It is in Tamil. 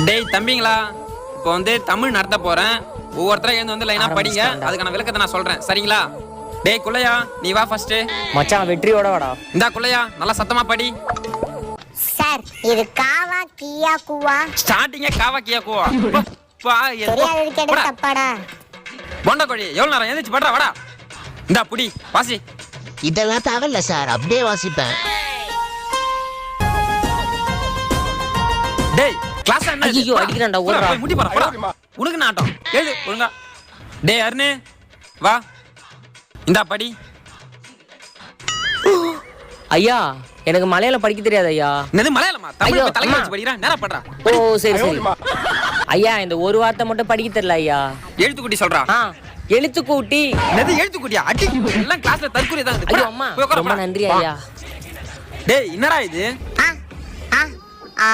டேய் தம்பிங்களா, இப்போ வந்து தமிழ் நடத்த போறேன். ஒவ்வொருத்தரும் எழுந்து வந்து லைனா படிங்க. அதுக்கான விளக்கத்தை நான் சொல்றேன், சரிங்களா? டேய் குள்ளையா, நீ வா ஃபர்ஸ்ட். மச்சான் வெற்றியோட வாடா. இந்தா குள்ளையா, நல்லா சத்தமா படி. சார் இது காவா கியா குவா ஸ்டார்டிங்கே காவா கியா குவா. பா தெரியாதது கேட்டது தப்பாடா. போண்டா கோழி, எவ்வளவு நேரம் எழுந்திச்சு படுறா, வாடா. இந்தா புடி வாசி. இதெல்லாம் தேவையில்ல சார், அப்படியே வாசிப்பேன். டேய் கிளாஸ் என்ன? ஐயோ அடிக்கிறான்டா, ஓடுறா. போய் முடி போறா, போடா. உனக்கு நாட்டம். எழுது ஒழுங்கா. டேய் அருண் வா. இந்தா படி. ஐயா எனக்கு மலையாளம் படிக்க தெரியாது ஐயா. என்னது மலையாளமா? தமிழ் ஐயோ, தலையில அம்மா. வச்சு படிக்கிறா, நேரா படுறா. ஓ சரி சரி ஐயா, இந்த ஒரு வார்த்தை மட்டும் படிக்க தெரியல ஐயா. எழுத்துக்குட்டி சொல்றா. எழுத்து கூட்டி. என்னது எழுத்துக்குட்டியா? அடி. எல்லாம் கிளாஸ்ல தற்கொலை தான். ஐயோ அம்மா, ரொம்ப நன்றி ஐயா. டேய் என்னடா இது? ஆ ஆ ஆ